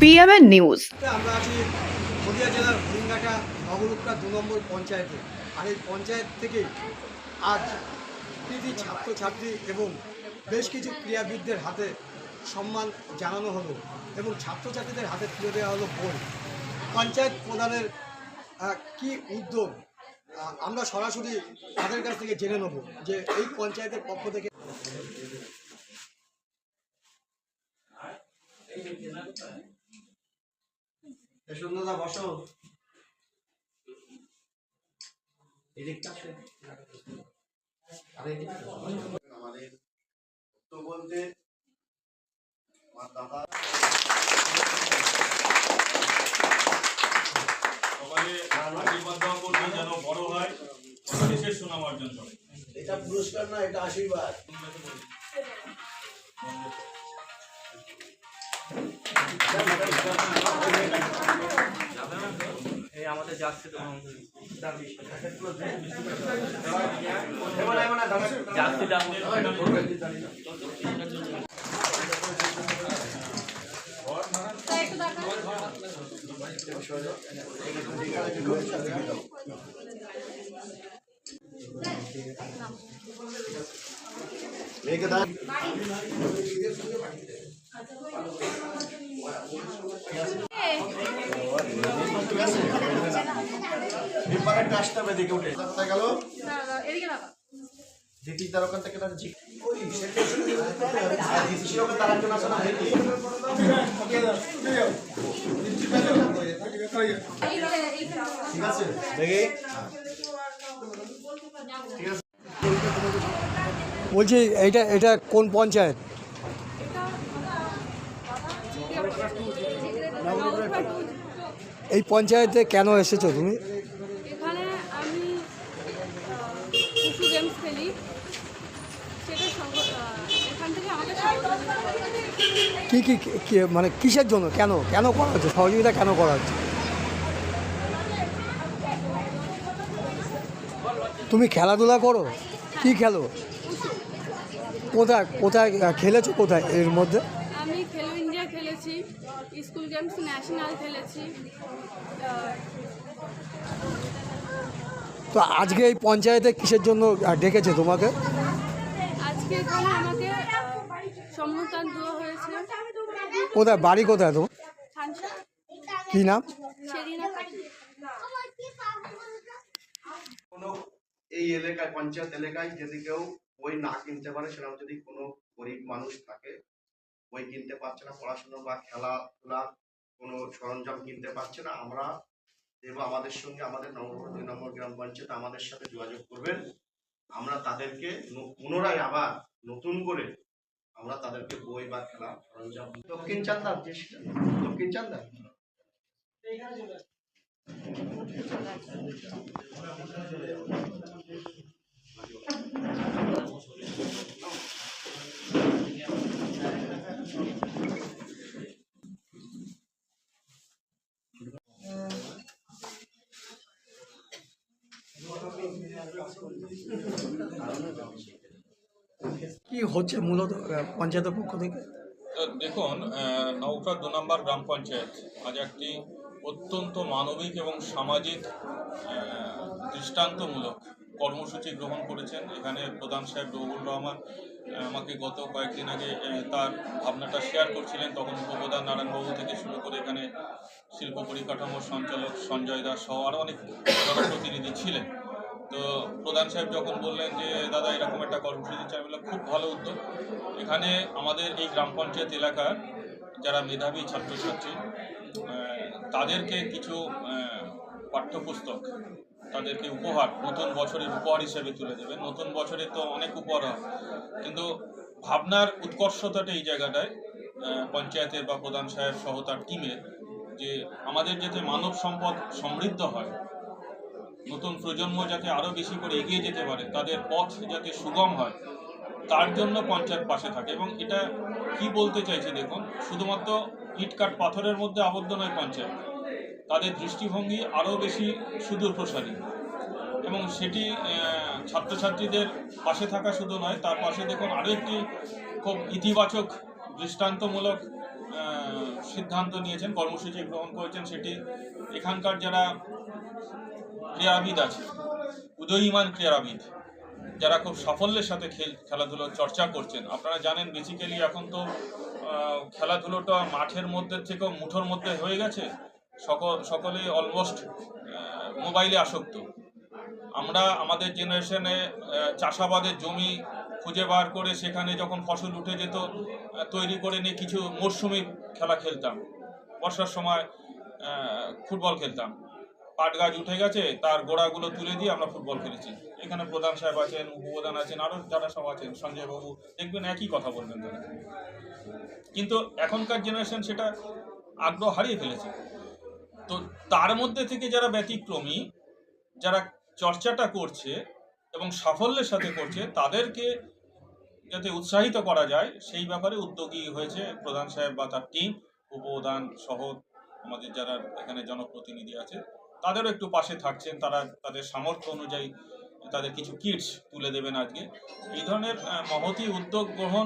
PMN news. আমরা আছি নদিয়া জেলার হরিণঘাটা নগরুপড়া 2 নম্বর পঞ্চায়েতে। আর এই পঞ্চায়েত থেকে আজ কৃতি ছাত্রছাত্রী এবং বেশ কিছু ক্রীড়াবিদদের হাতে সম্মান জানানো হলো এবং ছাত্রছাত্রীদের হাতে তুলে দেওয়া হলো বই। পঞ্চায়েত প্রধানের কি উদ্যোগ আমরা সরাসরি তাদের কাছ থেকে জেনে নেব যে এই পঞ্চায়েতের পক্ষ থেকে সুন্দরদা বসো। আমাদের তো বলতে আমার দাদা সবাই আশীর্বাদ দেওয়া করবে যেন বড় হয়, দেশের সুনাম অর্জন করে। এটা পুরস্কার না, এটা আশীর্বাদ। এই আমাদের যাচ্ছে তো মেয়েকে দাঁড় আসতে হবে দেখে উঠে কোথায় গেল দিদি তার ওখান থেকে তার তার একজন আসে না ঠিক আছে দেখি ঠিক আছে। বলছি এটা কোন পঞ্চায়েত? এই পঞ্চায়েতে কেন এসেছো তুমি? এখানে আমি উশু গেমস খেলি, সেটা এখান থেকে আমাকে কি মানে কিসের জন্য কেন কেন করা হচ্ছে, সহযোগিতা কেন করা হচ্ছে? তুমি খেলাধুলা করো? কি খেলো? কোথায় কোথায় খেলেছো, কোথায় এর মধ্যে? আমি খেলো ইন্ডিয়া খেলেছি, স্কুল গেমস ন্যাশনাল খেলেছি। তো আজকে এই পঞ্চায়েতে কিসের জন্য ডেকেছে তোমাকে? আজকে এখানে আমাকে সম্মান দেওয়া হয়েছে। কোথায় বাড়ি, কোথায় তোমার? থানসা। কি নাম? সেরিনা কাকি। কোনো এই এলাকায় পঞ্চায়েত এলাকায় যদি কেউ বই না কিনতে পারে, সেরকম যদি কোনো গরিব মানুষ থাকে, বই কিনতে পারছে না, পড়াশোনা বা খেলাধুলা কোনো সরঞ্জাম কিনতে পারছে না, আমরা দেব আমাদের সঙ্গে, আমাদের 2 নম্বর গ্রাম পঞ্চায়েত আমাদের সাথে যোগাযোগ করবেন। আমরা তাদেরকে পুনরায় আবার নতুন করে আমরা তাদেরকে বই বা খেলা সরঞ্জাম দক্ষিণ চান্দার দক্ষিণ চান্দার কি হচ্ছে মূলত পঞ্চায়েতের পক্ষ থেকে? দেখুন, নৌকা 2 নম্বর গ্রাম পঞ্চায়েত আজ একটি অত্যন্ত মানবিক এবং সামাজিক দৃষ্টান্তমূলক কর্মসূচি গ্রহণ করেছেন। এখানে প্রধান সাহেব রবুল রহমান আমাকে গত কয়েকদিন আগে তার ভাবনাটা শেয়ার করছিলেন। তখন উপপ্রধান নারায়ণবাবু থেকে শুরু করে এখানে শিল্প পরিকাঠামোর সঞ্চালক সঞ্জয় দাস সহ আরও অনেক জনপ্রতিনিধি ছিলেন। তো প্রধান সাহেব যখন বললেন যে দাদা এরকম একটা কর্মসূচি চাই, বললাম খুব ভালো উদ্যোগ। এখানে আমাদের এই গ্রাম পঞ্চায়েত এলাকার যারা মেধাবী ছাত্রছাত্রী তাদেরকে কিছু পাঠ্যপুস্তক তাদেরকে উপহার, নতুন বছরের উপহার হিসেবে তুলে দেবেন। নতুন বছরে তো অনেক উপহার হয়, কিন্তু ভাবনার উৎকর্ষতাটা এই জায়গাটায় পঞ্চায়েতের বা প্রধান সাহেব সহ তার টিমের, যে আমাদের যাতে মানব সম্পদ সমৃদ্ধ হয়, নতুন প্রজন্ম যাতে আরও বেশি করে এগিয়ে যেতে পারে, তাদের পথ যাতে সুগম হয়, তার জন্য পঞ্চায়েত পাশে থাকে। এবং এটা কি বলতে চাইছি দেখুন, শুধুমাত্র ইটকাট পাথরের মধ্যে আবদ্ধ নয় পঞ্চায়েত, তাদের দৃষ্টিভঙ্গি আরও বেশি সুদূর প্রসারী এবং সেটি ছাত্রছাত্রীদের পাশে থাকা শুধু নয়, তার পাশে দেখুন আরও একটি খুব ইতিবাচক দৃষ্টান্তমূলক সিদ্ধান্ত নিয়েছেন, কর্মসূচি গ্রহণ করেছেন, সেটি এখানকার যারা ক্রীড়াবিদ আছে, উদীয়মান ক্রীড়াবিদ, যারা খুব সাফল্যের সাথে খেলাধুলো চর্চা করছেন। আপনারা জানেন বেসিক্যালি এখন তো খেলাধুলোটা মাঠের মধ্যে থেকেও মুঠোর মধ্যে হয়ে গেছে। সকলেই অলমোস্ট মোবাইলে আসক্ত। আমরা আমাদের জেনারেশনে চাষাবাদের জমি খুঁজে বার করে সেখানে যখন ফসল উঠে যেত তৈরি করে নিয়ে কিছু মরশুমি খেলা খেলতাম। বর্ষার সময় ফুটবল খেলতাম। পাট গাছ উঠে গেছে, তার গোড়াগুলো তুলে দিয়ে আমরা ফুটবল খেলেছি। এখানে প্রধান সাহেব আছেন, উপপ্রধান আছেন, আরও যারা সব আছেন, সঞ্জয় বাবু, দেখবেন একই কথা বলবেন তারা। কিন্তু এখনকার জেনারেশন সেটা আগ্রহ হারিয়ে ফেলেছে। তো তার মধ্যে থেকে যারা ব্যতিক্রমী, যারা চর্চাটা করছে এবং সাফল্যের সাথে করছে, তাদেরকে যাতে উৎসাহিত করা যায় সেই ব্যাপারে উদ্যোগী হয়েছে প্রধান সাহেব বা তার টিম, উপপ্রধান সহ আমাদের যারা এখানে জনপ্রতিনিধি আছে তাদেরও একটু পাশে থাকছেন। তারা তাদের সামর্থ্য অনুযায়ী তাদের কিছু কিটস তুলে দেবেন আজকে। এই ধরনের মহতী উদ্যোগ গ্রহণ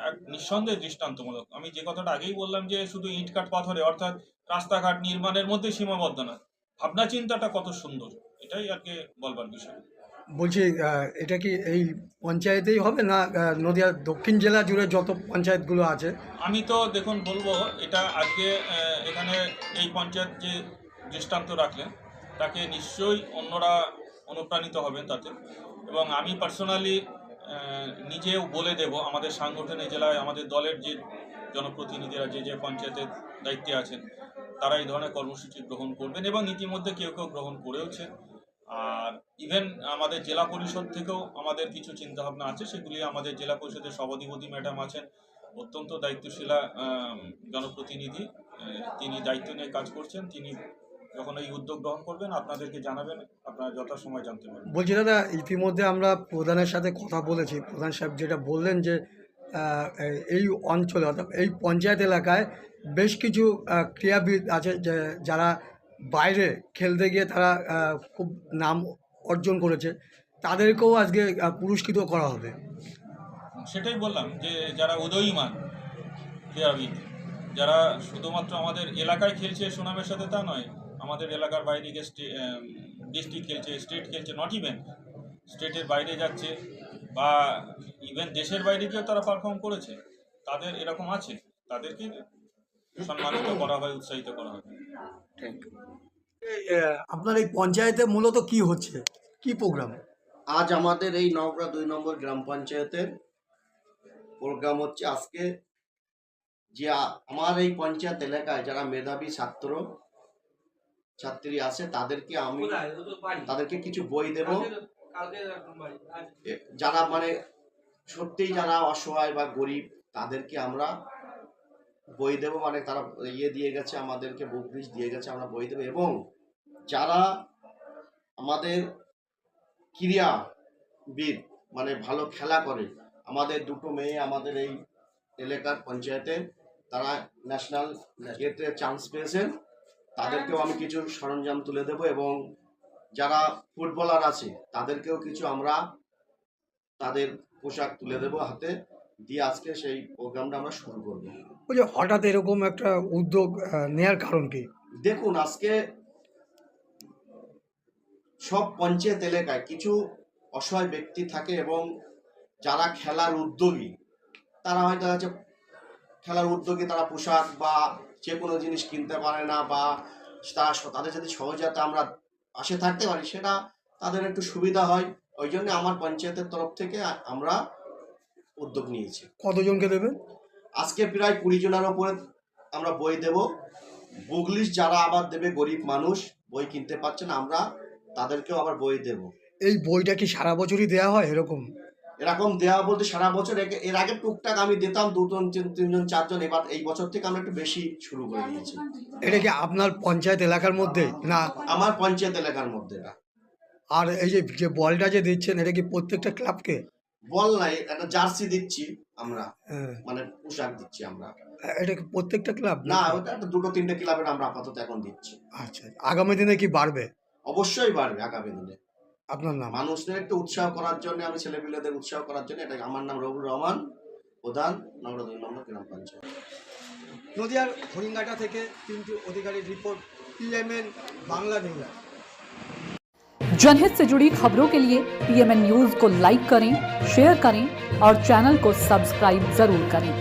এক নিঃসন্দেহে দৃষ্টান্তমূলক। আমি যে কথাটা আগেই বললাম যে শুধু ইট কাঠ পাথরে, অর্থাৎ রাস্তাঘাট নির্মাণের মধ্যে সীমাবদ্ধ না, ভাবনা চিন্তাটা কত সুন্দর, এটাই আজকে বলবার বিষয়। বলছি এটা কি এই পঞ্চায়েতেই হবে না নদিয়া দক্ষিণ জেলা জুড়ে যত পঞ্চায়েতগুলো আছে? আমি তো দেখুন বলবো, এটা আজকে এখানে এই পঞ্চায়েত যে দৃষ্টান্ত রাখলেন তাকে নিশ্চয়ই অন্যরা অনুপ্রাণিত হবেন তাতে। এবং আমি পার্সোনালি নিজেও বলে দেব আমাদের সাংগঠনিক জেলায় আমাদের দলের যে জনপ্রতিনিধিরা যে পঞ্চায়েতের দায়িত্বে আছেন তারা এই ধরনের কর্মসূচি গ্রহণ করবেন এবং ইতিমধ্যে কেউ কেউ গ্রহণ করেওছেন। আর ইভেন আমাদের জেলা পরিষদ থেকেও আমাদের কিছু চিন্তাভাবনা আছে, সেগুলি আমাদের জেলা পরিষদের সভাধিপতি ম্যাডাম আছেন, অত্যন্ত দায়িত্বশীলা জনপ্রতিনিধি, তিনি দায়িত্ব নিয়ে কাজ করছেন। তিনি যখন এই উদ্যোগ গ্রহণ করবেন আপনাদেরকে জানাবেন, আপনারা যথাসময় জানতে পারবেন। বলছি দাদা, ইতিমধ্যে আমরা প্রধানের সাথে কথা বলেছি। প্রধান সাহেব যেটা বললেন যে এই অঞ্চলে অর্থাৎ এই পঞ্চায়েত এলাকায় বেশ কিছু ক্রীড়াবিদ আছে যারা বাইরে খেলতে গিয়ে তারা খুব নাম অর্জন করেছে, তাদেরকেও আজকে পুরস্কৃত করা হবে। সেটাই বললাম যে যারা উদীয়মান ক্রীড়াবিদ, যারা শুধুমাত্র আমাদের এলাকায় খেলছে সুনামের সাথে তা নয়, আমাদের এলাকার বাইরে গিয়ে ডিস্ট্রিক্ট খেলছে, স্টেট খেলছে, নট ইভেন স্টেটের বাইরে যাচ্ছে বা ইভেন দেশের বাইরে গিয়েও তারা পারফর্ম করেছে, তাদের এরকম আছে, তাদেরকে সম্মানিত করা হয়, উৎসাহিত করা হয়। আপনার এই পঞ্চায়েতে মূলত কি হচ্ছে, কি প্রোগ্রাম? আজ আমাদের এই নওগ্রাম 2 নম্বর গ্রাম পঞ্চায়েতের প্রোগ্রাম হচ্ছে আজকে যে আমার এই পঞ্চায়েত এলাকায় যারা মেধাবী ছাত্রী আছে তাদেরকে কিছু বই দেব। যারা মানে সত্যিই যারা অসহায় বা গরিব তাদেরকে আমরা বই দেব, মানে তারা দিয়ে গেছে আমাদেরকে, বুক লিস্ট দিয়ে গেছে, আমরা বই দেবো। এবং যারা আমাদের ক্রীড়াবিদ মানে ভালো খেলা করে, আমাদের 2টো মেয়ে আমাদের এই এলাকার পঞ্চায়েতে তারা ন্যাশনাল গেটে চান্স পেয়েছেন, তাদেরকেও আমি কিছু সরঞ্জাম তুলে দেব। এবং যারা ফুটবলার আছে তাদেরকেও কিছু আমরা তাদের পোশাক তুলে দেব হাতে দিয়ে। আজকে সেই প্রোগ্রামটা আমরা শুরু করব। ওই যে হঠাৎ এরকম একটা উদ্যোগ নেয়ার কারণ কি? দেখুন, আজকে সব পঞ্চায়েত এলাকায় কিছু অসহায় ব্যক্তি থাকে এবং যারা খেলার উদ্যোগী তারা হয়তো আছে, খেলার উদ্যোগে তারা পোশাক বা যে কোনো জিনিস কিনতে পারে না, বা তাদের যদি সহজতা আমরা পাশে থাকতে পারি সেটা তাদের একটু সুবিধা হয়। ওই জন্য আমার পঞ্চায়েতের তরফ থেকে আমরা উদ্যোগ নিয়েছি। কতজনকে দেবেন? আজকে প্রায় 20 জনের ওপরে আমরা বই দেব। বুক লিস্ট যারা আবার দেবে, গরিব মানুষ বই কিনতে পারছে না, আমরা তাদেরকেও আবার বই দেব। এই বইটা কি সারা বছরই দেওয়া হয়? এরকম দেওয়া বলতে সারা বছর, এর আগে টুকটাক আমি দিতাম 2 জন 3 জন 4 জন, এবার এই বছর থেকে আমরা একটু বেশি শুরু করে দিয়েছি। এটা কি আপনার পঞ্চায়েত এলাকার মধ্যে না? আমার পঞ্চায়েত এলাকার মধ্যে না। আর এই যে বলটা যে দিচ্ছেন এটা কি প্রত্যেকটা ক্লাবকে? বল নাই, একটা জার্সি দিচ্ছি আমরা, হ্যাঁ। মানে পোশাক দিচ্ছি আমরা। এটা কি প্রত্যেকটা ক্লাব? না, ওটা 2-3টে ক্লাবের আমরা আপাতত এখন দিচ্ছি। আচ্ছা, আগামী দিনে কি বাড়বে? অবশ্যই বাড়বে আগামী দিনে। আপনার নাম? মানুষদের একটু উৎসাহ করার জন্য, আমি ছেলেপিলেদের উৎসাহ করার জন্য এটা। আমার নাম রবুল রহমান, প্রধান, নওগ্রাম 2 নম্বর গ্রাম পঞ্চায়েত। নদিয়ার হরিঙ্গাটা থেকে পিন্টু অধিকারীর রিপোর্ট, PMN বাংলা নিউজ। जनहित से जुड़ी खबरों के लिए PMN न्यूज को लाइक करें, शेयर करें और चैनल को सब्सक्राइब जरूर करें।